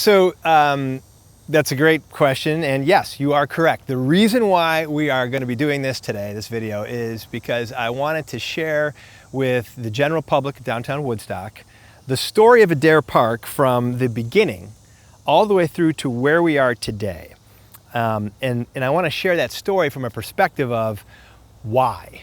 That's a great question, and yes, you are correct. The reason why we are going to be doing this today, this video, is because I wanted to share with the general public of Downtown Woodstock the story of Adair Park from the beginning all the way through to where we are today. And I want to share that story from a perspective of why.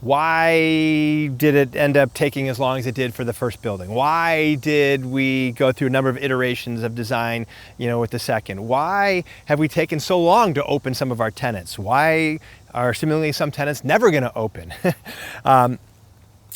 Why did it end up taking as long as it did for the first building? Why did we go through a number of iterations of design, with the second? Why have we taken so long to open some of our tenants? Why are similarly some tenants never going to open? And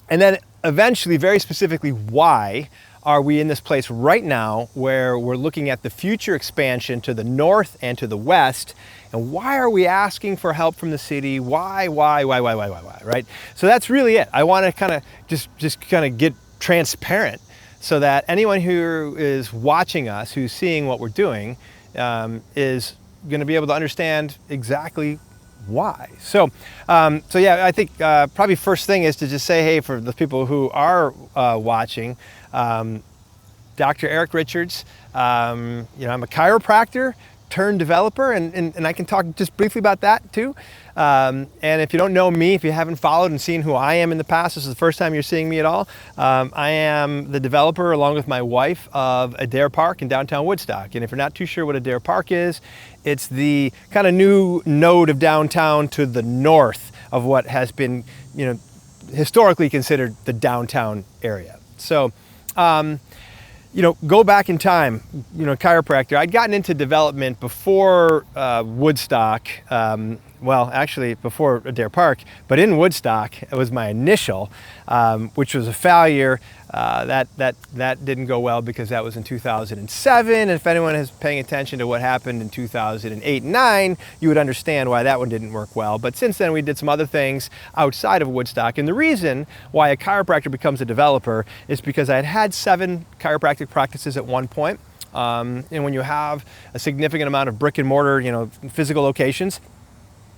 then eventually, very specifically, why are we in this place right now where we're looking at the future expansion to the north and to the west? And why are we asking for help from the city? Why, right? So that's really it. I want to kind of just kind of get transparent so that anyone who is watching us, who's seeing what we're doing, is going to be able to understand exactly why. So yeah, I think probably first thing is to just say, hey, for the people who are watching, Dr. Eric Richards, I'm a chiropractor turned developer, and I can talk just briefly about that too. And if you don't know me, if you haven't followed and seen who I am in the past, this is the first time you're seeing me at all. I am the developer, along with my wife, of Adair Park in downtown Woodstock. And if you're not too sure what Adair Park is, it's the kind of new node of downtown to the north of what has been, historically considered the downtown area. So, go back in time, chiropractor. I'd gotten into development before Woodstock, well, actually before Adair Park, but in Woodstock, it was my initial, which was a failure. That didn't go well because that was in 2007. And if anyone is paying attention to what happened in 2008 and 9, you would understand why that one didn't work well. But since then, we did some other things outside of Woodstock. And the reason why a chiropractor becomes a developer is because I had had 7 chiropractic practices at one point. And when you have a significant amount of brick and mortar, physical locations,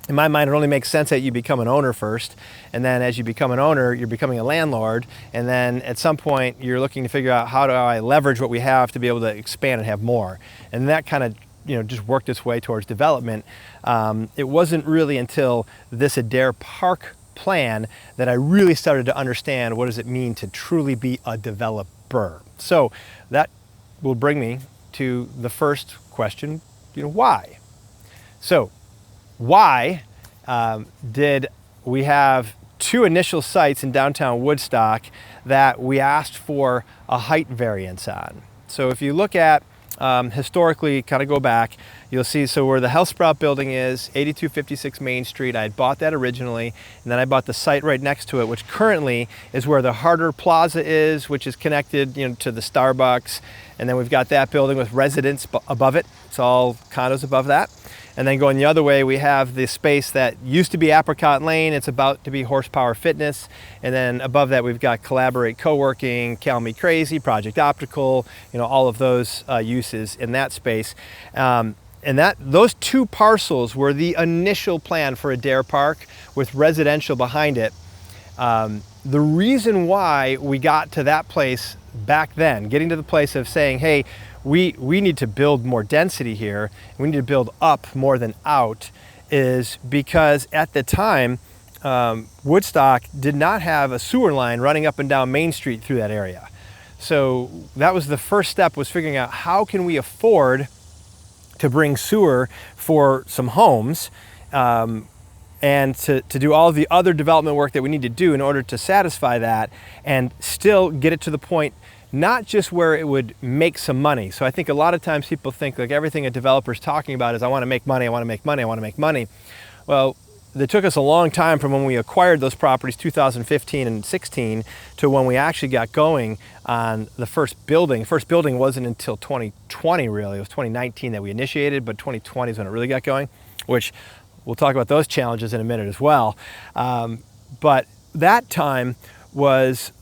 in my mind, it only makes sense that you become an owner first, and then as you become an owner, you're becoming a landlord, and then at some point, you're looking to figure out, how do I leverage what we have to be able to expand and have more? And that kind of, just worked its way towards development. It wasn't really until this Adair Park plan that I really started to understand what does it mean to truly be a developer. So that will bring me to the first question, why? So, why did we have 2 initial sites in downtown Woodstock that we asked for a height variance on? So if you look at historically, kind of go back, you'll see, so where the Health Sprout building is, 8256 Main Street, I had bought that originally, and then I bought the site right next to it, which currently is where the Harder Plaza is, which is connected to the Starbucks, and then we've got that building with residents above it. It's all condos above that. And then going the other way, we have the space that used to be Apricot Lane. It's about to be Horsepower Fitness. And then above that, we've got Collaborate Co-working, Cal Me Crazy, Project Optical, all of those uses in that space. And those 2 parcels were the initial plan for Adair Park with residential behind it. The reason why we got to that place back then, getting to the place of saying, hey, we need to build more density here, we need to build up more than out, is because at the time, Woodstock did not have a sewer line running up and down Main Street through that area. So that was the first step, was figuring out how can we afford to bring sewer for some homes, and to do all of the other development work that we need to do in order to satisfy that and still get it to the point not just where it would make some money. So I think a lot of times people think like everything a developer is talking about is I want to make money, I want to make money, I want to make money. Well, it took us a long time from when we acquired those properties, 2015 and 16, to when we actually got going on the first building. First building wasn't until 2020 really. It was 2019 that we initiated, but 2020 is when it really got going, which we'll talk about those challenges in a minute as well. But that time was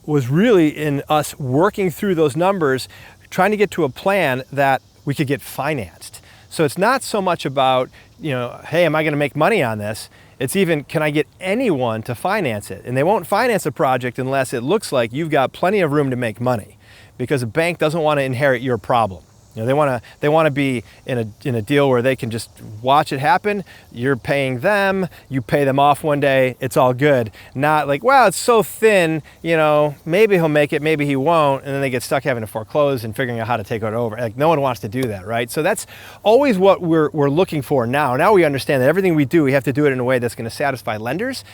really in us working through those numbers, trying to get to a plan that we could get financed. So it's not so much about, hey, am I going to make money on this? It's even, can I get anyone to finance it? And they won't finance a project unless it looks like you've got plenty of room to make money, because a bank doesn't want to inherit your problem. You know, they want to be in a deal where they can just watch it happen. You're paying them, you pay them off one day, it's all good. Not like, well, it's so thin, you know, maybe he'll make it, maybe he won't, and then they get stuck having to foreclose and figuring out how to take it over. Like, no one wants to do that, right? So that's always what we're looking for now. Now we understand that everything we do, we have to do it in a way that's going to satisfy lenders,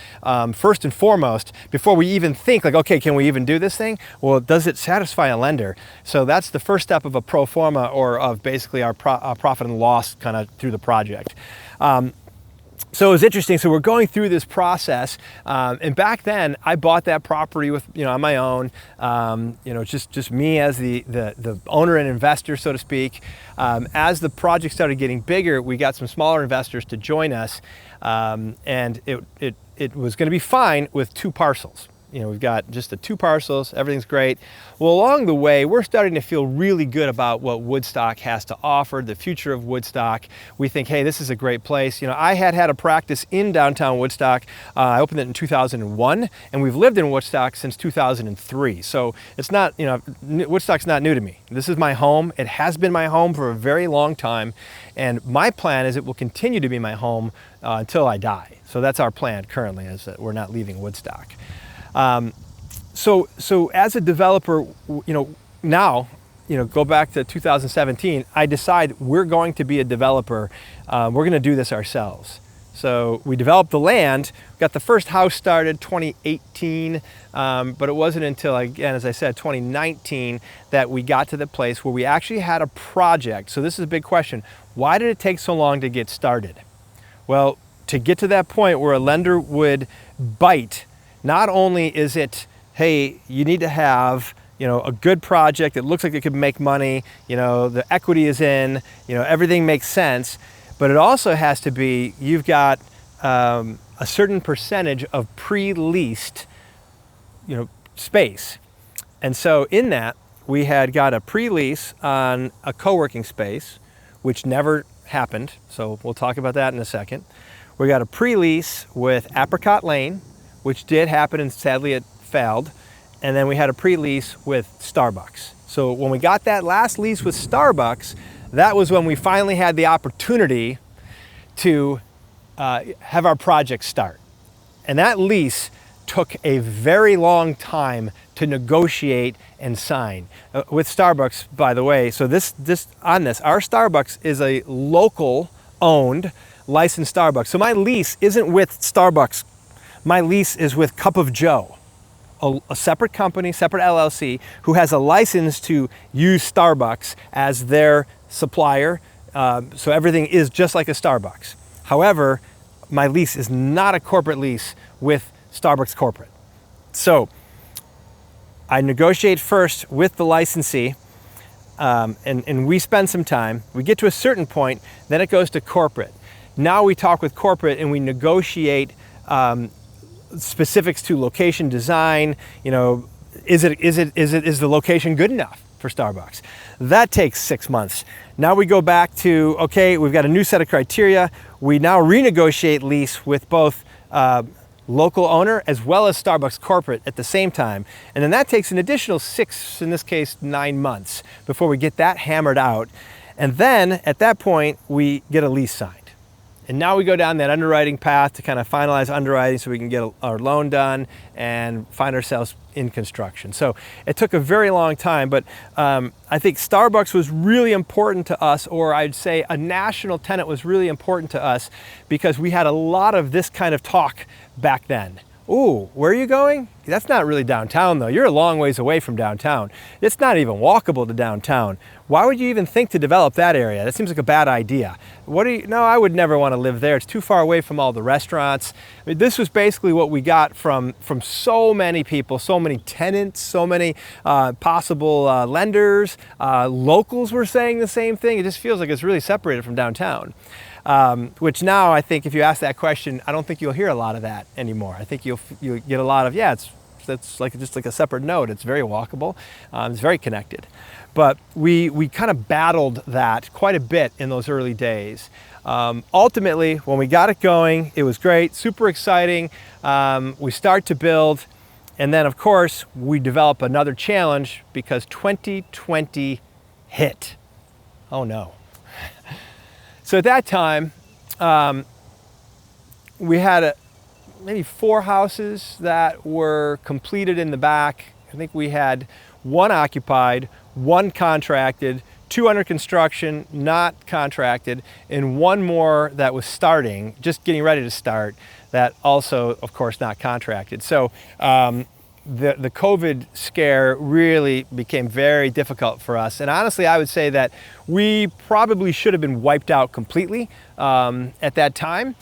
first and foremost, before we even think like, okay, can we even do this thing? Well, does it satisfy a lender? So that's the first step of a pro forma, or of basically our profit and loss kind of through the project. So it was interesting. So we're going through this process, and back then I bought that property with, you know, on my own, you know, just me as the owner and investor, so to speak. As the project started getting bigger, we got some smaller investors to join us, and it was going to be fine with 2 parcels. You know, we've got just the 2 parcels, everything's great. Well, along the way, we're starting to feel really good about what Woodstock has to offer, the future of Woodstock. We think, hey, this is a great place. You know, I had a practice in downtown Woodstock. I opened it in 2001, and we've lived in Woodstock since 2003. So it's not, you know, Woodstock's not new to me. This is my home. It has been my home for a very long time. And my plan is it will continue to be my home until I die. So that's our plan currently, is that we're not leaving Woodstock. So as a developer, you know, now, you know, go back to 2017, I decide we're going to be a developer. We're going to do this ourselves. So we developed the land, got the first house started 2018, but it wasn't until, again, as I said, 2019 that we got to the place where we actually had a project. So this is a big question. Why did it take so long to get started? Well, to get to that point where a lender would bite, not only is it, hey, you need to have, you know, a good project that looks like it could make money, you know, the equity is in, you know, everything makes sense, but it also has to be, you've got a certain percentage of pre-leased, you know, space. And so in that, we had got a pre-lease on a co-working space, which never happened. So we'll talk about that in a second. We got a pre-lease with Apricot Lane, which did happen, and sadly it failed. And then we had a pre-lease with Starbucks. So when we got that last lease with Starbucks, that was when we finally had the opportunity to have our project start. And that lease took a very long time to negotiate and sign. With Starbucks, by the way, so our Starbucks is a local owned licensed Starbucks. So my lease isn't with Starbucks. My lease is with Cup of Joe, a separate company, separate LLC, who has a license to use Starbucks as their supplier. So everything is just like a Starbucks. However, my lease is not a corporate lease with Starbucks corporate. So I negotiate first with the licensee, and we spend some time. We get to a certain point, then it goes to corporate. Now we talk with corporate and we negotiate specifics to location design. You know, is the location good enough for Starbucks? That takes 6 months. Now we go back to, okay, we've got a new set of criteria. We now renegotiate lease with both local owner as well as Starbucks corporate at the same time. And then that takes an additional 6, in this case 9 months, before we get that hammered out. And then at that point, we get a lease signed. And now we go down that underwriting path to kind of finalize underwriting so we can get our loan done and find ourselves in construction. So it took a very long time, but I think Starbucks was really important to us, or I'd say a national tenant was really important to us, because we had a lot of this kind of talk back then. Ooh, where are you going? That's not really downtown though. You're a long ways away from downtown. It's not even walkable to downtown. Why would you even think to develop that area? That seems like a bad idea. No, I would never want to live there. It's too far away from all the restaurants. I mean, this was basically what we got from so many people, so many tenants, so many possible lenders. Locals were saying the same thing. It just feels like it's really separated from downtown. Which now I think if you ask that question, I don't think you'll hear a lot of that anymore. I think you'll get a lot of, that's like just like a separate node. It's very walkable. It's very connected. But we kind of battled that quite a bit in those early days. Ultimately, when we got it going, it was great, super exciting. We start to build, and then of course we develop another challenge because 2020 hit. oh no. So at that time, we had maybe 4 houses that were completed in the back. I think we had 1 occupied, 1 contracted, 2 under construction, not contracted, and 1 more that was starting, just getting ready to start, that also, of course, not contracted. So the COVID scare really became very difficult for us. And honestly, I would say that we probably should have been wiped out completely at that time,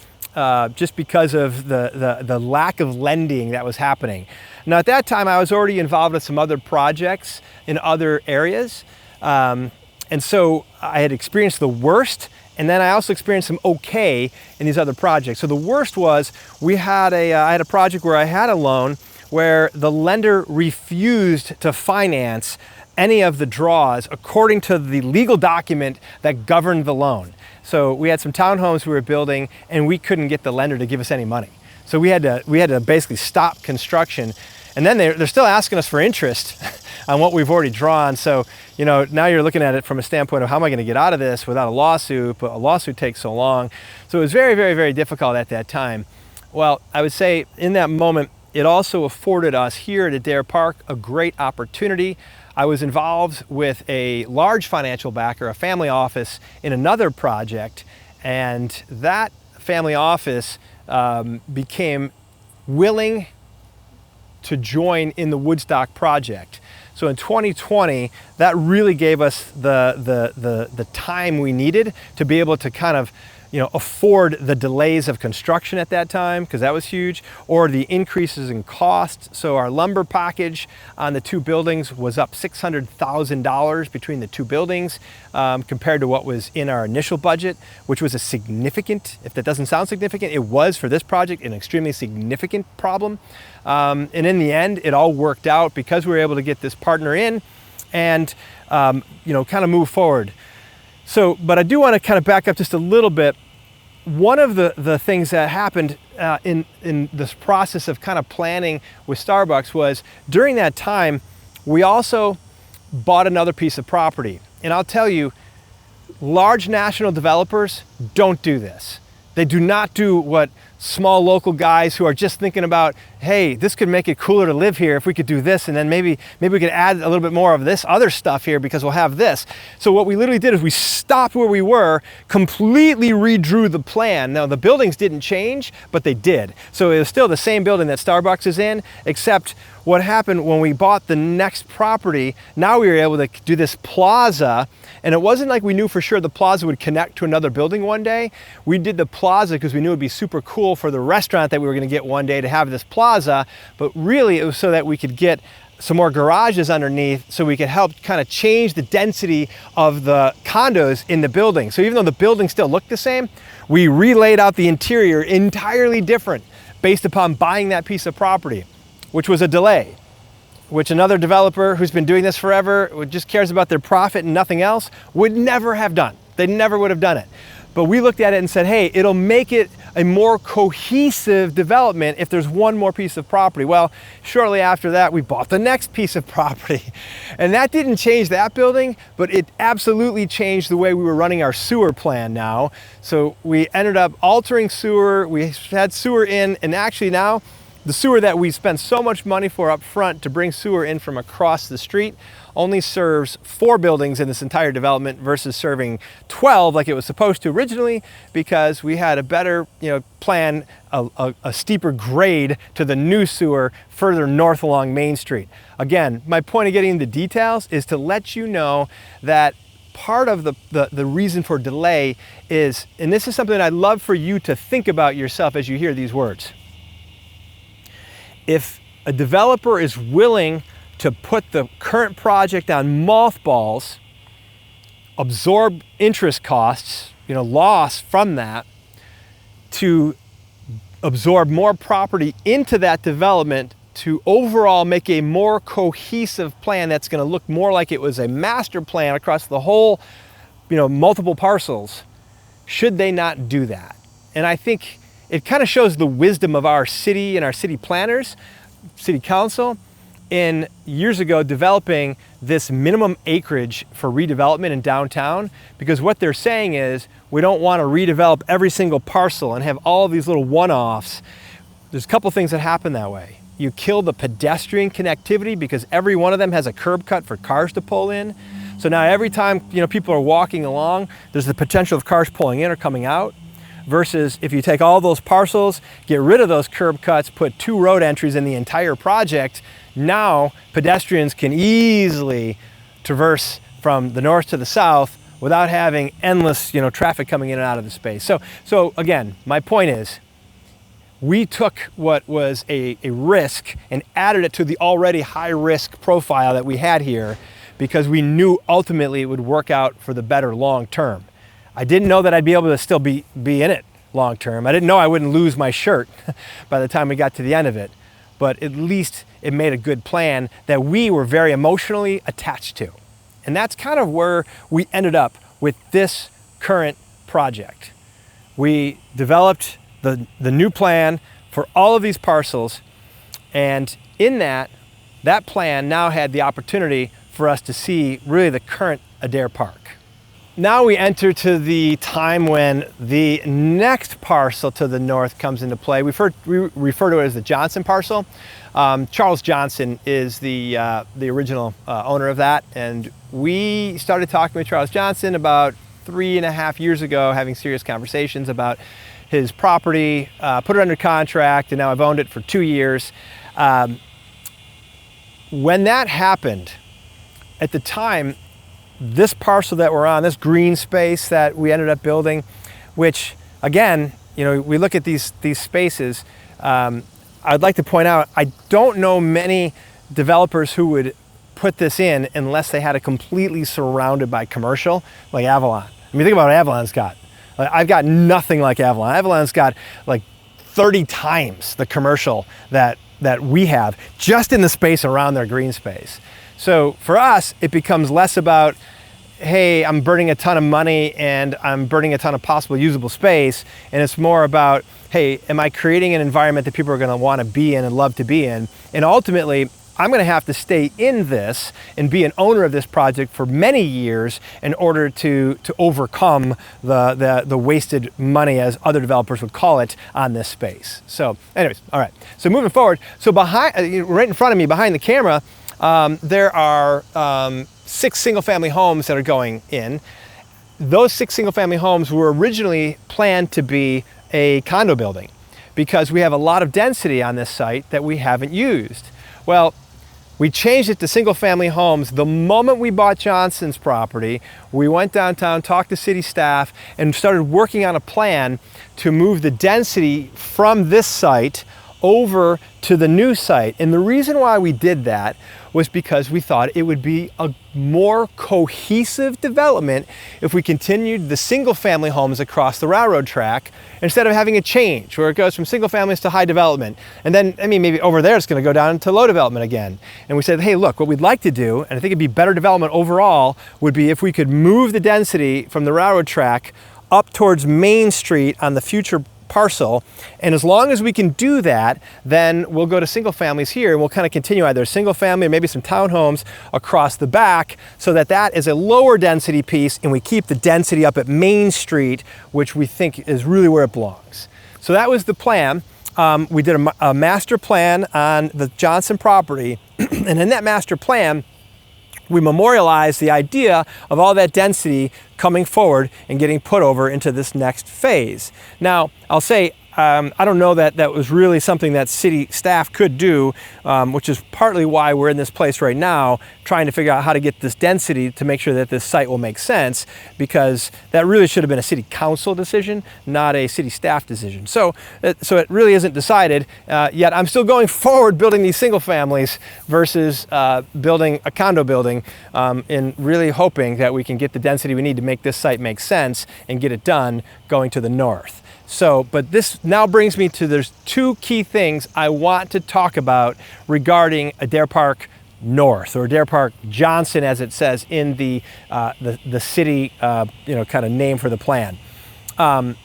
just because of the lack of lending that was happening. Now at that time, I was already involved with some other projects in other areas. And so I had experienced the worst, and then I also experienced some okay in these other projects. So the worst was I had a project where I had a loan where the lender refused to finance any of the draws according to the legal document that governed the loan. So we had some townhomes we were building, and we couldn't get the lender to give us any money. So we had to basically stop construction. And then they're still asking us for interest on what we've already drawn. So, you know, now you're looking at it from a standpoint of how am I going to get out of this without a lawsuit, but a lawsuit takes so long. So it was very, very, very difficult at that time. Well, I would say in that moment, it also afforded us here at Adair Park a great opportunity. I was involved with a large financial backer, a family office, in another project, and that family office became willing to join in the Woodstock project. So in 2020, that really gave us the time we needed to be able to kind of, you know, afford the delays of construction at that time, because that was huge, or the increases in cost. So our lumber package on the 2 buildings was up $600,000 between the 2 buildings compared to what was in our initial budget, which was a significant, if that doesn't sound significant, it was for this project an extremely significant problem. And in the end, it all worked out because we were able to get this partner in and, you know, kind of move forward. So, but I do want to kind of back up just a little bit. One of the things that happened in this process of kind of planning with Starbucks was during that time, we also bought another piece of property. And I'll tell you, large national developers don't do this. They do not do what small local guys who are just thinking about, hey, this could make it cooler to live here if we could do this, and then maybe we could add a little bit more of this other stuff here because we'll have this. So what we literally did is we stopped where we were, completely redrew the plan. Now the buildings didn't change, but they did. So it was still the same building that Starbucks is in, except what happened when we bought the next property, now we were able to do this plaza, and it wasn't like we knew for sure the plaza would connect to another building one day. We did the plaza because we knew it'd be super cool for the restaurant that we were going to get one day to have this plaza, but really it was so that we could get some more garages underneath so we could help kind of change the density of the condos in the building. So even though the building still looked the same, we relaid out the interior entirely different based upon buying that piece of property, which was a delay, which another developer who's been doing this forever, who just cares about their profit and nothing else, would never have done. They never would have done it. But we looked at it and said, hey, it'll make it a more cohesive development if there's one more piece of property. Well, shortly after that, we bought the next piece of property. And that didn't change that building, but it absolutely changed the way we were running our sewer plan now. So we ended up altering sewer, we had sewer in, and actually now, the sewer that we spent so much money for up front to bring sewer in from across the street only serves 4 buildings in this entire development versus serving 12 like it was supposed to originally, because we had a better, plan, a steeper grade to the new sewer further north along Main Street. Again, my point of getting the details is to let you know that part of the reason for delay is, and this is something I'd love for you to think about yourself as you hear these words. If a developer is willing to put the current project on mothballs, absorb interest costs, loss from that, to absorb more property into that development to overall make a more cohesive plan that's going to look more like it was a master plan across the whole, multiple parcels, should they not do that? And I think it kind of shows the wisdom of our city and our city planners, city council, in years ago developing this minimum acreage for redevelopment in downtown, because what they're saying is we don't want to redevelop every single parcel and have all of these little one-offs. There's a couple things that happen that way. You kill the pedestrian connectivity because every one of them has a curb cut for cars to pull in. So now every time people are walking along, there's the potential of cars pulling in or coming out. Versus if you take all those parcels, get rid of those curb cuts, put 2 road entries in the entire project, now pedestrians can easily traverse from the north to the south without having endless traffic coming in and out of the space. So again, my point is, we took what was a risk and added it to the already high risk profile that we had here because we knew ultimately it would work out for the better long term. I didn't know that I'd be able to still be in it long term. I didn't know I wouldn't lose my shirt by the time we got to the end of it, but at least it made a good plan that we were very emotionally attached to. And that's kind of where we ended up with this current project. We developed the new plan for all of these parcels, and in that plan now had the opportunity for us to see really the current Adair Park. Now we enter to the time when the next parcel to the north comes into play. We refer to it as the Johnson parcel. Charles Johnson is the original owner of that, and we started talking with Charles Johnson about 3.5 years ago, having serious conversations about his property, put it under contract, and now I've owned it for 2 years. When that happened, at the time, this parcel that we're on, this green space that we ended up building, which again, we look at these spaces, I'd like to point out, I don't know many developers who would put this in unless they had it completely surrounded by commercial, like Avalon. I mean, think about what Avalon's got. I've got nothing like Avalon. Avalon's got like 30 times the commercial that we have just in the space around their green space. So for us, it becomes less about, hey, I'm burning a ton of money and I'm burning a ton of possible usable space. And it's more about, hey, am I creating an environment that people are going to want to be in and love to be in? And ultimately, I'm going to have to stay in this and be an owner of this project for many years in order to overcome the wasted money, as other developers would call it, on this space. So anyways, all right. So moving forward, so behind, right in front of me, behind the camera, there are 6 single-family homes that are going in. Those 6 single-family homes were originally planned to be a condo building because we have a lot of density on this site that we haven't used. Well, we changed it to single-family homes the moment we bought Johnson's property. We went downtown, talked to city staff, and started working on a plan to move the density from this site over to the new site. And the reason why we did that was because we thought it would be a more cohesive development if we continued the single family homes across the railroad track instead of having a change where it goes from single families to high development. And then, maybe over there it's going to go down to low development again. And we said, hey, look, what we'd like to do, and I think it'd be better development overall, would be if we could move the density from the railroad track up towards Main Street on the future parcel, and as long as we can do that, then we'll go to single families here and we'll kind of continue either single family or maybe some townhomes across the back, so that is a lower density piece and we keep the density up at Main Street, which we think is really where it belongs. So that was the plan. We did a master plan on the Johnson property, and in that master plan we memorialized the idea of all that density coming forward and getting put over into this next phase. Now, I'll say, I don't know that that was really something that city staff could do, which is partly why we're in this place right now, trying to figure out how to get this density to make sure that this site will make sense, because that really should have been a city council decision, not a city staff decision. So it really isn't decided, yet I'm still going forward building these single families versus building a condo building, and really hoping that we can get the density we need to make this site make sense and get it done going to the north. So, but this now brings me to, there's 2 key things I want to talk about regarding Adair Park North, or Adair Park Johnson, as it says in the city, kind of name for the plan. So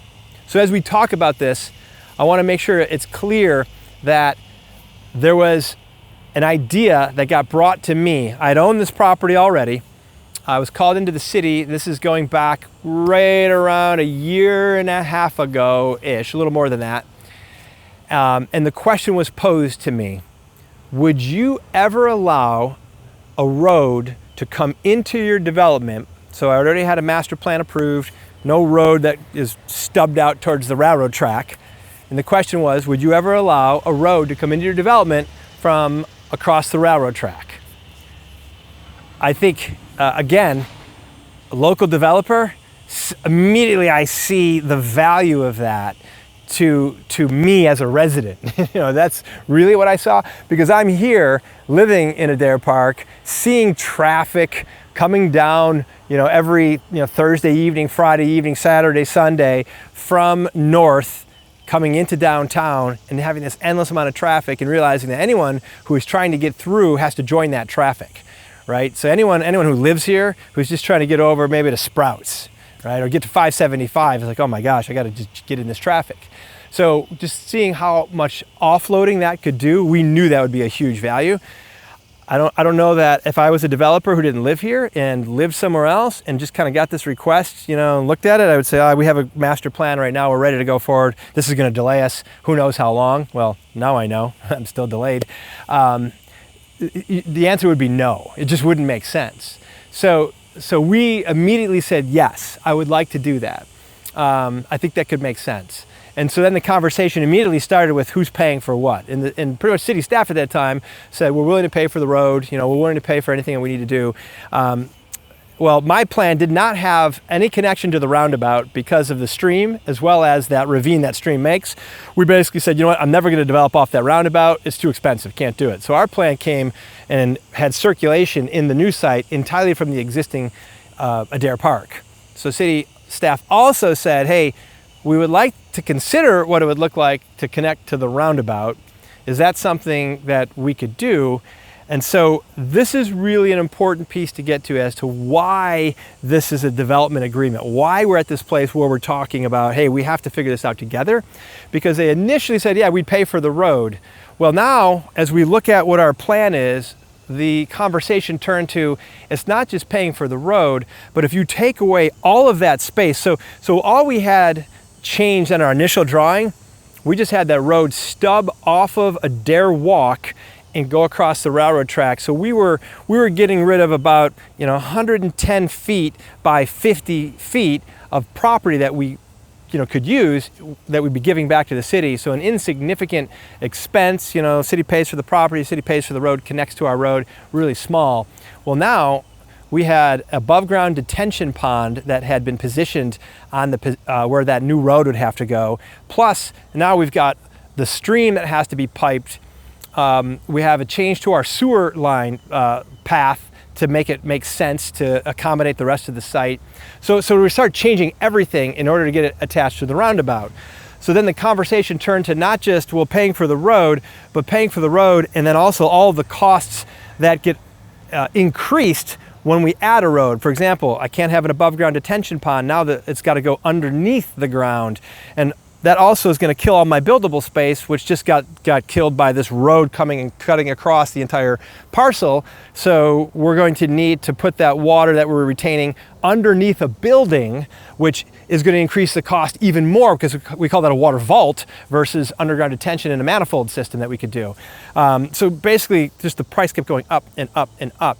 as we talk about this, I want to make sure it's clear that there was an idea that got brought to me. I'd owned this property already. I was called into the city. This is going back right around a year and a half ago-ish, a little more than that. And the question was posed to me, would you ever allow a road to come into your development? So I already had a master plan approved, no road that is stubbed out towards the railroad track. And the question was, would you ever allow a road to come into your development from across the railroad track? I think, again, a local developer, immediately I see the value of that to me as a resident. That's really what I saw, because I'm here living in Adair Park, seeing traffic coming down, every Thursday evening, Friday evening, Saturday, Sunday from north, coming into downtown and having this endless amount of traffic, and realizing that anyone who is trying to get through has to join that traffic, right? So anyone who lives here who's just trying to get over maybe to Sprouts, right, or get to 575 is like, oh my gosh, I got to just get in this traffic. So just seeing how much offloading that could do, we knew that would be a huge value. I don't know that if I was a developer who didn't live here and lived somewhere else and just kind of got this request, and looked at it, I would say, we have a master plan right now. We're ready to go forward. This is going to delay us. Who knows how long? Well, now I know. I'm still delayed. The answer would be no. It just wouldn't make sense. So we immediately said, yes, I would like to do that. I think that could make sense. And so then the conversation immediately started with who's paying for what. And pretty much city staff at that time said, we're willing to pay for the road, we're willing to pay for anything that we need to do. Well, my plan did not have any connection to the roundabout because of the stream, as well as that ravine that stream makes. We basically said, I'm never going to develop off that roundabout. It's too expensive, can't do it. So our plan came and had circulation in the new site entirely from the existing Adair Park. So city staff also said, hey, we would like to consider what it would look like to connect to the roundabout. Is that something that we could do? And so this is really an important piece to get to as to why this is a development agreement, why we're at this place where we're talking about, hey, we have to figure this out together. Because they initially said, yeah, we'd pay for the road. Well, now, as we look at what our plan is, the conversation turned to, it's not just paying for the road, but if you take away all of that space, so all we had changed in our initial drawing, we just had that road stub off of Adair Walk and go across the railroad track. So we were getting rid of about 110 feet by 50 feet of property that we could use, that we'd be giving back to the city. So an insignificant expense, city pays for the property, city pays for the road, connects to our road, really small. Well, now we had above ground detention pond that had been positioned on the where that new road would have to go. Plus, now we've got the stream that has to be piped. We have a change to our sewer line path to make it make sense to accommodate the rest of the site. So we start changing everything in order to get it attached to the roundabout. So then the conversation turned to not just, paying for the road, but paying for the road and then also all of the costs that get increased when we add a road. For example, I can't have an above ground detention pond now that it's got to go underneath the ground. And that also is going to kill all my buildable space, which just got killed by this road coming and cutting across the entire parcel. So we're going to need to put that water that we're retaining underneath a building, which is going to increase the cost even more because we call that a water vault versus underground detention in a manifold system that we could do. So basically, just the price kept going up and up and up.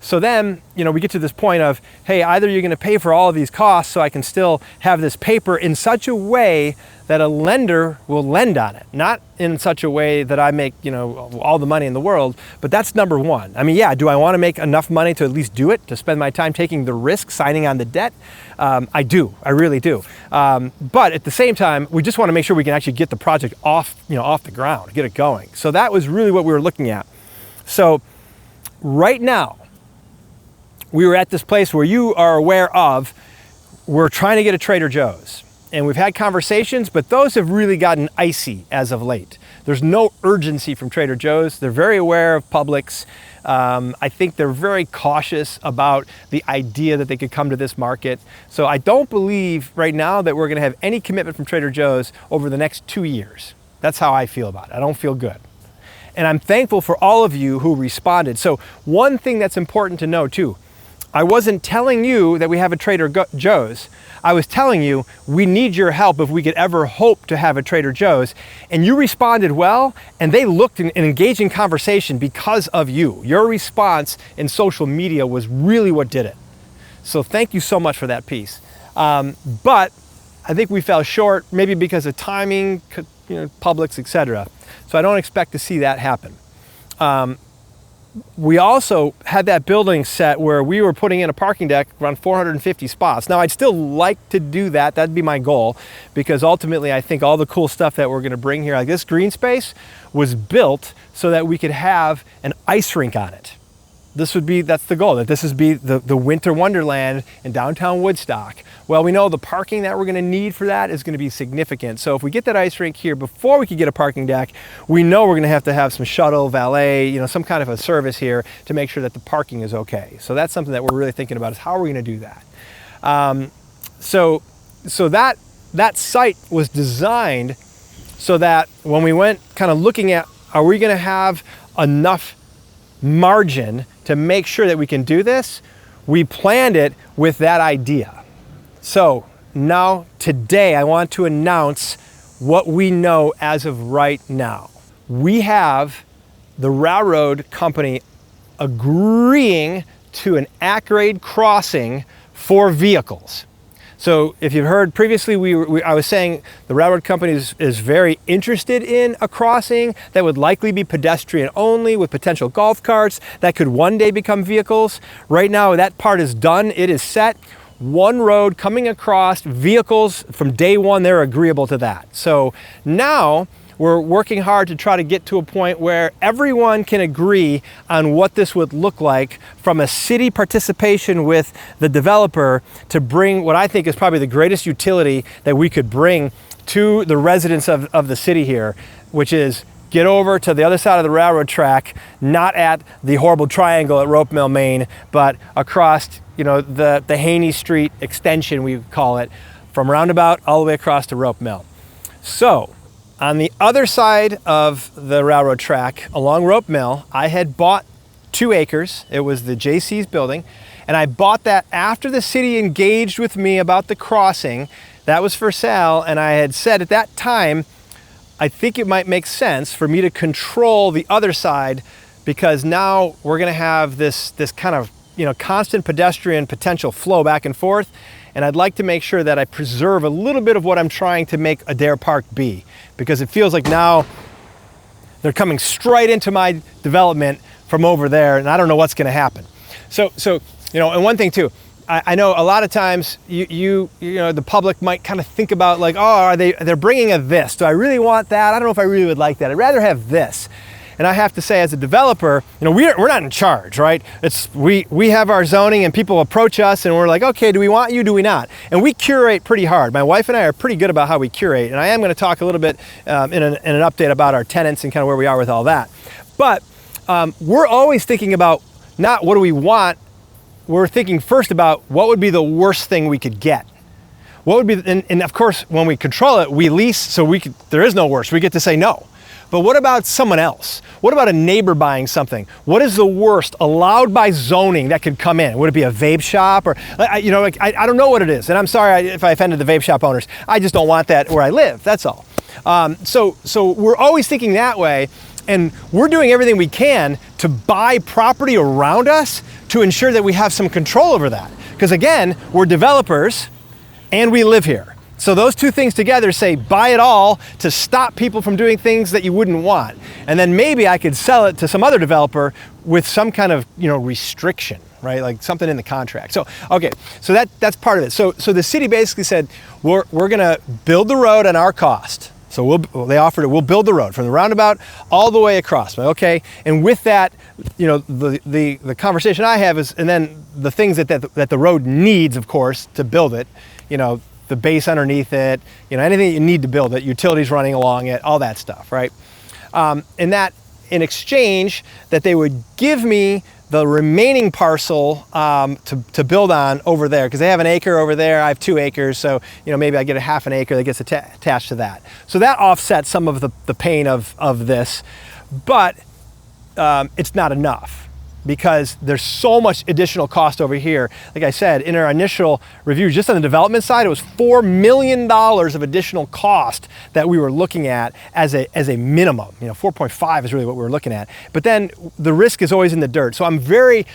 So then, we get to this point of, hey, either you're going to pay for all of these costs so I can still have this paper in such a way that a lender will lend on it, not in such a way that I make, all the money in the world, but that's number one. I mean, yeah, do I want to make enough money to at least do it, to spend my time taking the risk, signing on the debt? I do, I really do. But at the same time, we just want to make sure we can actually get the project off the ground, get it going. So that was really what we were looking at. So right now, we were at this place where you are aware of, we're trying to get a Trader Joe's. And we've had conversations, but those have really gotten icy as of late. There's no urgency from Trader Joe's. They're very aware of Publix. I think they're very cautious about the idea that they could come to this market. So I don't believe right now that we're gonna have any commitment from Trader Joe's over the next 2 years. That's how I feel about it. I don't feel good. And I'm thankful for all of you who responded. So one thing that's important to know too, I wasn't telling you that we have a Trader Joe's. I was telling you we need your help if we could ever hope to have a Trader Joe's. And you responded well, and they looked in an engaging conversation because of you. Your response in social media was really what did it. So thank you so much for that piece. But I think we fell short, maybe because of timing, Publix, etc. So I don't expect to see that happen. We also had that building set where we were putting in a parking deck around 450 spots. Now, I'd still like to do that. That'd be my goal, because ultimately I think all the cool stuff that we're going to bring here, like this green space, was built so that we could have an ice rink on it. That's the goal, that this would be the winter wonderland in downtown Woodstock. Well, we know the parking that we're going to need for that is going to be significant. So if we get that ice rink here before we could get a parking deck, we know we're going to have some shuttle, valet, some kind of a service here to make sure that the parking is okay. So that's something that we're really thinking about, is how are we going to do that? So that site was designed so that when we went kind of looking at, are we going to have enough margin to make sure that we can do this, we planned it with that idea. So now today I want to announce what we know as of right now. We have the railroad company agreeing to an at-grade crossing for vehicles. So if you've heard previously, I was saying the railroad company is very interested in a crossing that would likely be pedestrian only, with potential golf carts that could one day become vehicles. Right now that part is done, it is set. One road coming across, vehicles from day one, they're agreeable to that. So now we're working hard to try to get to a point where everyone can agree on what this would look like from a city participation with the developer to bring what I think is probably the greatest utility that we could bring to the residents of the city here, which is get over to the other side of the railroad track, not at the horrible triangle at Rope Mill, Maine, but across the Haney Street extension, we call it, from Roundabout all the way across to Rope Mill. So on the other side of the railroad track along Rope Mill, I had bought 2 acres. It was the JC's building, and I bought that after the city engaged with me about the crossing. That was for sale, and I had said at that time, I think it might make sense for me to control the other side, because now we're going to have this kind of constant pedestrian potential flow back and forth, and I'd like to make sure that I preserve a little bit of what I'm trying to make Adair Park be, because it feels like now they're coming straight into my development from over there, and I don't know what's going to happen. So and one thing too, I know a lot of times the public might kind of think about like, oh, they're bringing a this. Do I really want that? I don't know if I really would like that. I'd rather have this. And I have to say, as a developer, we're not in charge, right? We have our zoning, and people approach us, and we're like, okay, do we want you? Do we not? And we curate pretty hard. My wife and I are pretty good about how we curate, and I am going to talk a little bit in an update about our tenants and kind of where we are with all that. But we're always thinking about not what do we want. We're thinking first about what would be the worst thing we could get. What would be, and of course, when we control it, we lease, so there is no worst. We get to say no. But what about someone else? What about a neighbor buying something? What is the worst allowed by zoning that could come in? Would it be a vape shop? Or, I don't know what it is. And I'm sorry if I offended the vape shop owners. I just don't want that where I live, that's all. So we're always thinking that way, and we're doing everything we can to buy property around us to ensure that we have some control over that. Because again, we're developers and we live here. So those two things together say buy it all to stop people from doing things that you wouldn't want. And then maybe I could sell it to some other developer with some kind of restriction, right? Like something in the contract. So okay, so that's part of it. So the city basically said we're gonna build the road on our cost. So they offered it. We'll build the road from the roundabout all the way across. Okay, and with that, the conversation I have is, and then the things that the road needs, of course, to build it. The base underneath it, anything you need to build it, utilities running along it, all that stuff, right? And that in exchange that they would give me the remaining parcel to build on over there, because they have an acre over there, I have 2 acres, so maybe I get a half an acre that gets attached to that. So that offsets some of the pain of this. but it's not enough, because there's so much additional cost over here. Like I said, in our initial review, just on the development side, it was $4 million of additional cost that we were looking at as a minimum. 4.5 is really what we were looking at. But then the risk is always in the dirt. So I'm very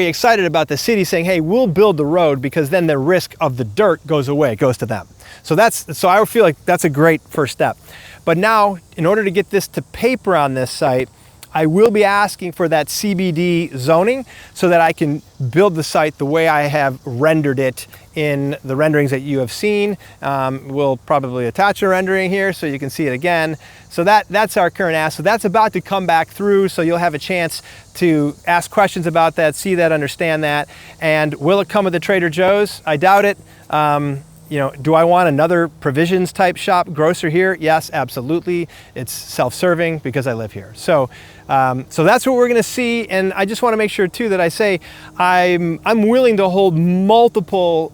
excited about the city saying, hey, we'll build the road, because then the risk of the dirt goes away, it goes to them. So I feel like that's a great first step. But now, in order to get this to paper on this site, I will be asking for that CBD zoning so that I can build the site the way I have rendered it in the renderings that you have seen. We'll probably attach a rendering here so you can see it again. So that's our current ask. So that's about to come back through, so you'll have a chance to ask questions about that, see that, understand that. And will it come with the Trader Joe's? I doubt it. Do I want another provisions type shop grocer here? Yes, absolutely. It's self-serving because I live here. So that's what we're going to see. And I just want to make sure too that I say I'm willing to hold multiple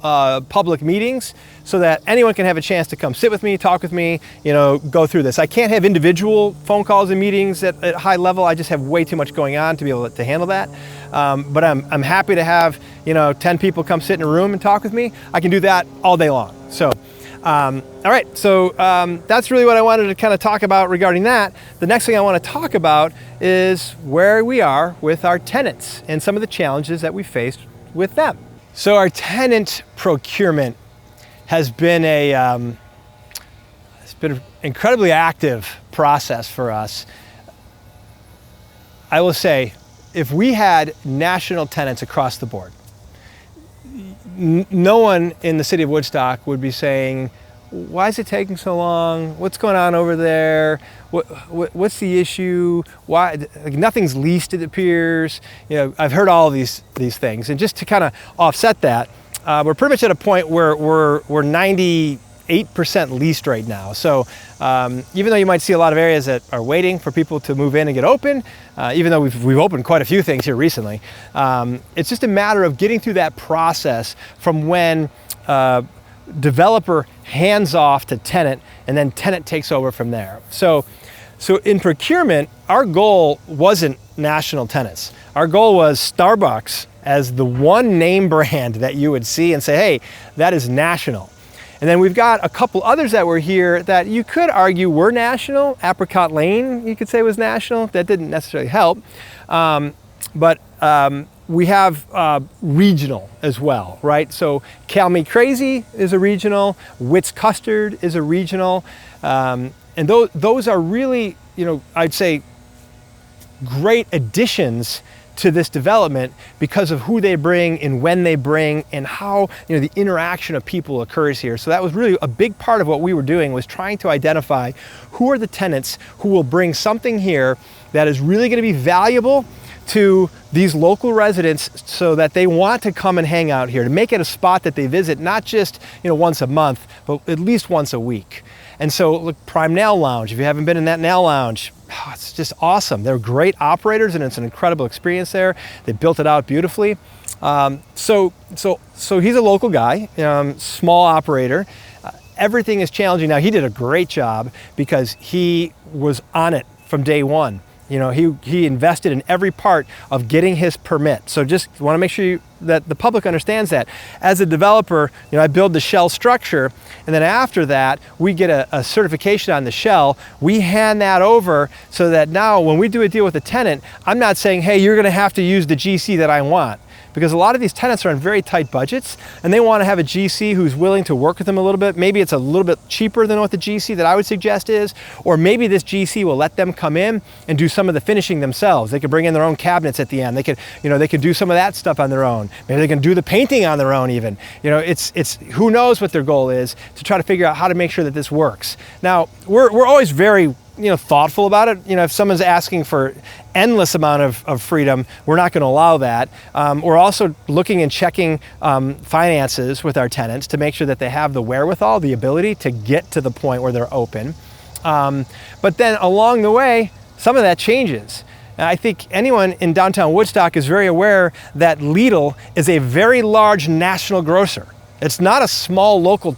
public meetings so that anyone can have a chance to come sit with me, talk with me, go through this. I can't have individual phone calls and meetings at high level. I just have way too much going on to be able to handle that. But I'm happy to have 10 people come sit in a room and talk with me. I can do that all day long. So, all right. So that's really what I wanted to kind of talk about regarding that. The next thing I want to talk about is where we are with our tenants and some of the challenges that we faced with them. So our tenant procurement has been an incredibly active process for us. I will say, if we had national tenants across the board, no one in the city of Woodstock would be saying, why is it taking so long? What's going on over there? What's the issue? Why? Nothing's leased, it appears. I've heard all of these things. And just to kind of offset that, we're pretty much at a point where we're 98% leased right now. So even though you might see a lot of areas that are waiting for people to move in and get open, even though we've opened quite a few things here recently, it's just a matter of getting through that process from when developer hands off to tenant, and then tenant takes over from there. So in procurement, our goal wasn't national tenants. Our goal was Starbucks as the one name brand that you would see and say, hey, that is national. And then we've got a couple others that were here that you could argue were national. Apricot Lane, you could say, was national. That didn't necessarily help. But we have regional as well, right? So Cal Me Crazy is a regional. Wits Custard is a regional. And those are really, I'd say, great additions to this development because of who they bring and when they bring and how the interaction of people occurs here. So that was really a big part of what we were doing, was trying to identify who are the tenants who will bring something here that is really going to be valuable to these local residents, so that they want to come and hang out here, to make it a spot that they visit, not just once a month, but at least once a week. And so look, Prime Nail Lounge, if you haven't been in that nail lounge, it's just awesome. They're great operators and it's an incredible experience there. They built it out beautifully. So he's a local guy, small operator. Everything is challenging. Now, he did a great job because he was on it from day one. He invested in every part of getting his permit. So just want to make sure that the public understands that. As a developer, I build the shell structure, and then after that, we get a certification on the shell. We hand that over so that now when we do a deal with a tenant, I'm not saying, hey, you're going to have to use the GC that I want. Because a lot of these tenants are on very tight budgets and they want to have a GC who's willing to work with them a little bit. Maybe it's a little bit cheaper than what the GC that I would suggest is, or maybe this GC will let them come in and do some of the finishing themselves. They could bring in their own cabinets at the end. They could do some of that stuff on their own. Maybe they can do the painting on their own even. It's who knows what their goal is, to try to figure out how to make sure that this works. Now, we're always very thoughtful about it. If someone's asking for endless amount of freedom, we're not going to allow that. We're also looking and checking finances with our tenants to make sure that they have the wherewithal, the ability to get to the point where they're open. But then along the way, some of that changes. I think anyone in downtown Woodstock is very aware that Lidl is a very large national grocer. It's not a small local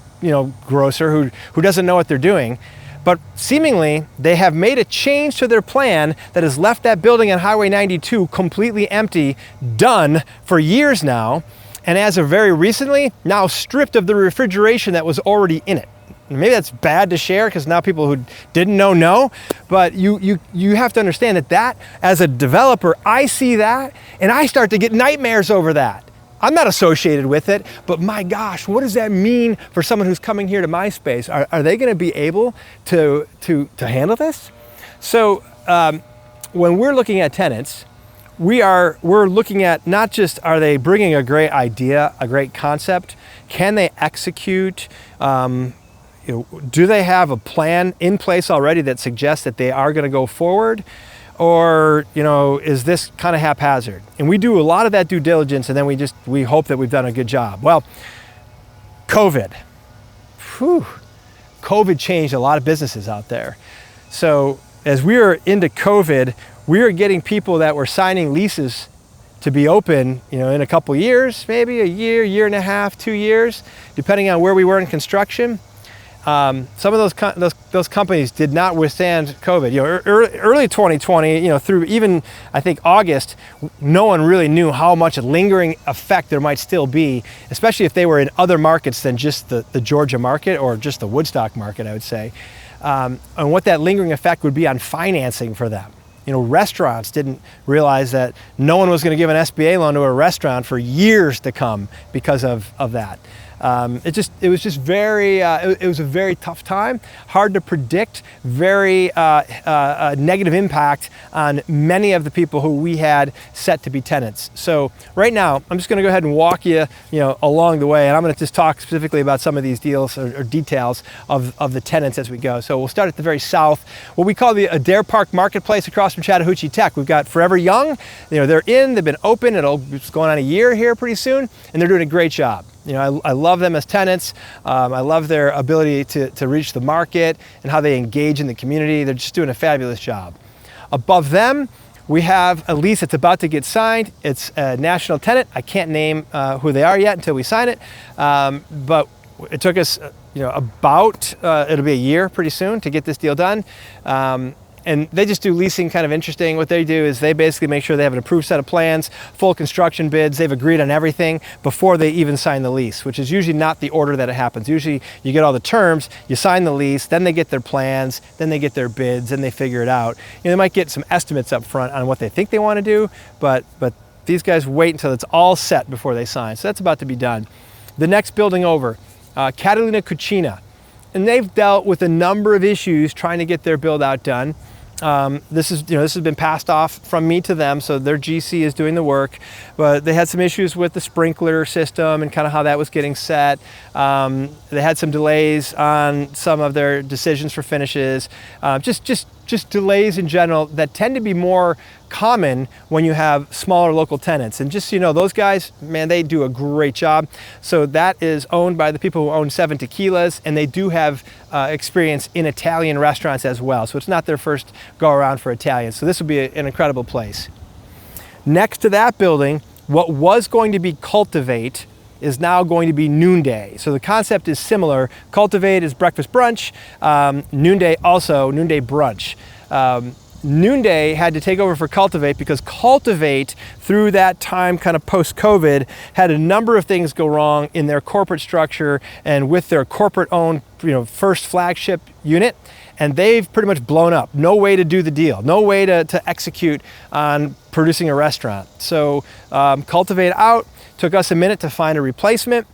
grocer who doesn't know what they're doing. But seemingly, they have made a change to their plan that has left that building on Highway 92 completely empty, done for years now, and as of very recently, now stripped of the refrigeration that was already in it. Maybe that's bad to share because now people who didn't know, but you have to understand that as a developer, I see that and I start to get nightmares over that. I'm not associated with it, but my gosh, what does that mean for someone who's coming here to my space? Are they going to be able to handle this? So when we're looking at tenants, we're looking at not just are they bringing a great idea, a great concept, can they execute? Do they have a plan in place already that suggests that they are going to go forward? Or, is this kind of haphazard? And we do a lot of that due diligence, and then we hope that we've done a good job. Well, COVID. COVID changed a lot of businesses out there. So as we were into COVID, we were getting people that were signing leases to be open, in a couple years, maybe a year and a half, 2 years, depending on where we were in construction. Some of those companies did not withstand COVID. Early 2020, through even I think August, no one really knew how much a lingering effect there might still be, especially if they were in other markets than just the Georgia market or just the Woodstock market, I would say, and what that lingering effect would be on financing for them. Restaurants didn't realize that no one was going to give an SBA loan to a restaurant for years to come because of that. It was a very tough time, hard to predict, very negative impact on many of the people who we had set to be tenants. So right now, I'm just going to go ahead and walk you, along the way, and I'm going to just talk specifically about some of these deals or details of the tenants as we go. So we'll start at the very south, what we call the Adair Park Marketplace across from Chattahoochee Tech. We've got Forever Young. They've been open. It's going on a year here pretty soon, and they're doing a great job. I love them as tenants. I love their ability to reach the market and how they engage in the community. They're just doing a fabulous job. Above them, we have a lease that's about to get signed. It's a national tenant. I can't name who they are yet until we sign it. But it took us, it'll be a year pretty soon to get this deal done. And they just do leasing kind of interesting. What they do is they basically make sure they have an approved set of plans, full construction bids. They've agreed on everything before they even sign the lease, which is usually not the order that it happens. Usually you get all the terms, you sign the lease, then they get their plans, then they get their bids, and they figure it out. They might get some estimates up front on what they think they want to do, but these guys wait until it's all set before they sign. So that's about to be done. The next building over, Catalina Cucina. And they've dealt with a number of issues trying to get their build out done. This has been passed off from me to them, so their GC is doing the work, but they had some issues with the sprinkler system and kind of how that was getting set. They had some delays on some of their decisions for finishes, just delays in general that tend to be more common when you have smaller local tenants. And just those guys, man, they do a great job. So that is owned by the people who own 7 Tequilas, and they do have experience in Italian restaurants as well. So it's not their first go around for Italian. So this will be an incredible place. Next to that building, what was going to be Cultivate is now going to be Noonday. So the concept is similar. Cultivate is breakfast brunch. Noonday also, Noonday brunch. Noonday had to take over for Cultivate because Cultivate, through that time kind of post-COVID, had a number of things go wrong in their corporate structure and with their corporate-owned first flagship unit. And they've pretty much blown up. No way to do the deal. No way to execute on producing a restaurant. So Cultivate out. Took us a minute to find a replacement.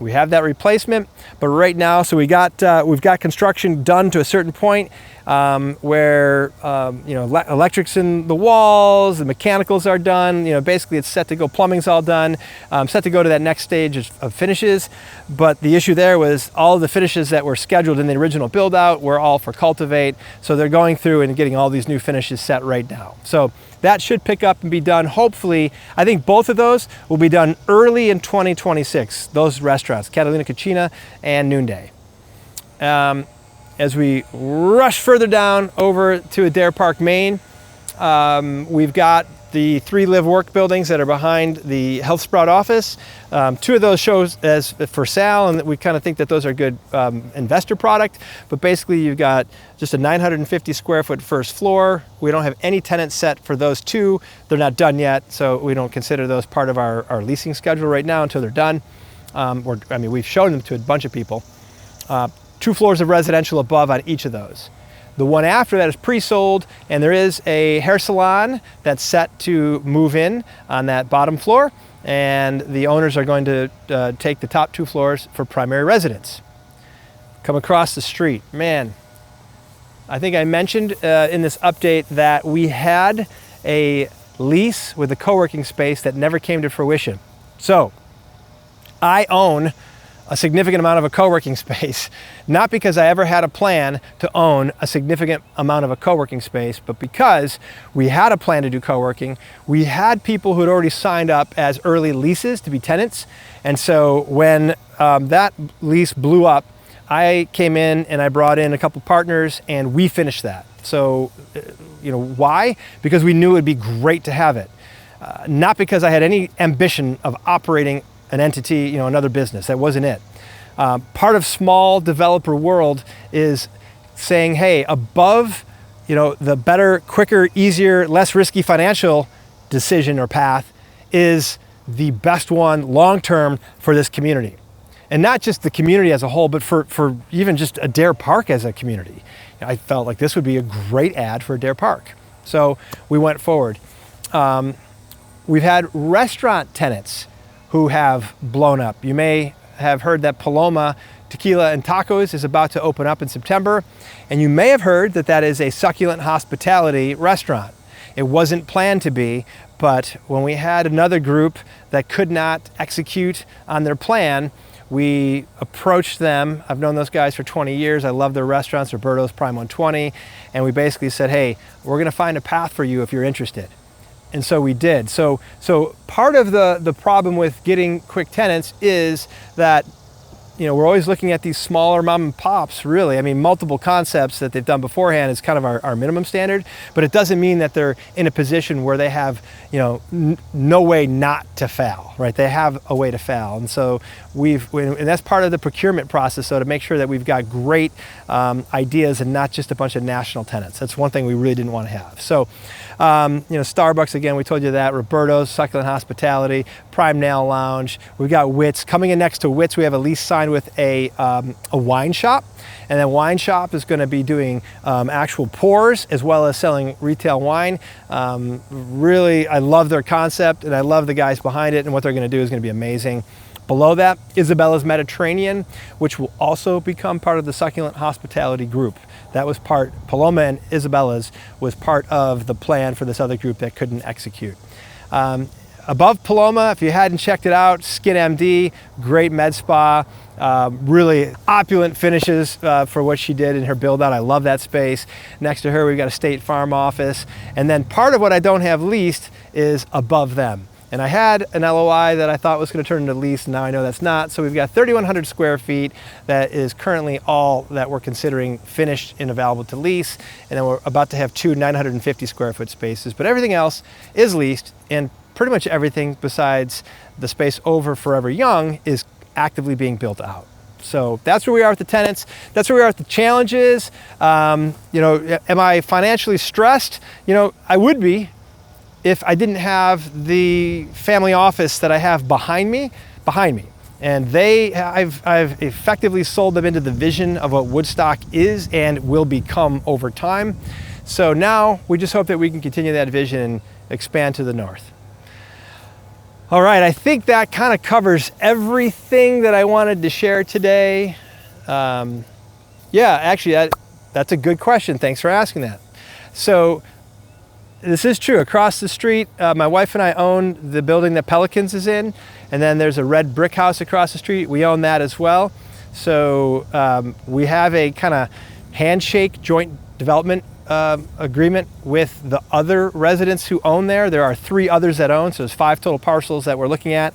We have that replacement, but right now, so we've got construction done to a certain point where electrics in the walls, the mechanicals are done. Basically it's set to go. Plumbing's all done. Set to go to that next stage of finishes. But the issue there was all of the finishes that were scheduled in the original build out were all for Cultivate. So they're going through and getting all these new finishes set right now. So that should pick up and be done. Hopefully, I think both of those will be done early in 2026, those restaurants, Catalina Cucina and Noonday. As we rush further down over to Adair Park, Maine, we've got the 3 live-work buildings that are behind the Health Sprout office. 2 of those shows as for sale, and we kind of think that those are good investor product. But basically, you've got just a 950 square foot first floor. We don't have any tenants set for those 2. They're not done yet, so we don't consider those part of our leasing schedule right now until they're done. We've shown them to a bunch of people. 2 floors of residential above on each of those. The one after that is pre-sold, and there is a hair salon that's set to move in on that bottom floor, and the owners are going to take the top 2 floors for primary residence. Come across the street, man. I think I mentioned in this update that we had a lease with a co-working space that never came to fruition. So I own a significant amount of a co-working space, not because I ever had a plan to own a significant amount of a co-working space, but because we had a plan to do co-working. We had people who had already signed up as early leases to be tenants. And so when that lease blew up, I came in and I brought in a couple partners and we finished that. So, why? Because we knew it'd be great to have it. Not because I had any ambition of operating an entity, another business. That wasn't it. Part of small developer world is saying, hey, above, the better, quicker, easier, less risky financial decision or path is the best one long-term for this community. And not just the community as a whole, but for even just Adair Park as a community. I felt like this would be a great ad for Adair Park. So we went forward. We've had restaurant tenants who have blown up. You may have heard that Paloma Tequila and Tacos is about to open up in September, and you may have heard that that is a succulent hospitality restaurant. It wasn't planned to be, but when we had another group that could not execute on their plan, we approached them. I've known those guys for 20 years. I love their restaurants, Roberto's, Prime 120, and we basically said, hey, we're gonna find a path for you if you're interested. And so we did. So part of the problem with getting quick tenants is that we're always looking at these smaller mom and pops, really. I mean, multiple concepts that they've done beforehand is kind of our minimum standard, but it doesn't mean that they're in a position where they have, no way not to fail, right? They have a way to fail. And so and that's part of the procurement process, so to make sure that we've got great ideas and not just a bunch of national tenants. That's one thing we really didn't want to have. So, Starbucks, again, we told you that, Roberto's, Succulent Hospitality, Prime Nail Lounge. We've got Wits. Coming in next to Wits, we have a lease signed with a wine shop. And that wine shop is going to be doing actual pours as well as selling retail wine. Really, I love their concept and I love the guys behind it, and what they're going to do is going to be amazing. Below that, Isabella's Mediterranean, which will also become part of the Succulent Hospitality group. That was Paloma and Isabella's was part of the plan for this other group that couldn't execute. Above Paloma, if you hadn't checked it out, Skin MD, great med spa, really opulent finishes for what she did in her build out. I love that space. Next to her, we've got a State Farm office. And then part of what I don't have leased is above them. And I had an LOI that I thought was going to turn into lease, and now I know that's not. So we've got 3,100 square feet that is currently all that we're considering finished and available to lease. And then we're about to have 2 950 square foot spaces. But everything else is leased, and pretty much everything besides the space over Forever Young is actively being built out. So that's where we are with the tenants. That's where we are with the challenges. Am I financially stressed? I would be if I didn't have the family office that I have behind me. And I've effectively sold them into the vision of what Woodstock is and will become over time. So now we just hope that we can continue that vision and expand to the north. All right, I think that kind of covers everything that I wanted to share today. Actually, that's a good question. Thanks for asking that. So this is true. Across the street, my wife and I own the building that Pelicans is in, and then there's a red brick house across the street. We own that as well. So we have a kind of handshake joint development agreement with the other residents who own there. There are 3 others that own, so there's 5 total parcels that we're looking at.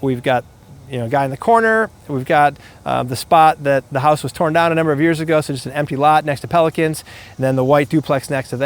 We've got a guy in the corner. We've got the spot that the house was torn down a number of years ago, so just an empty lot next to Pelicans, and then the white duplex next to that.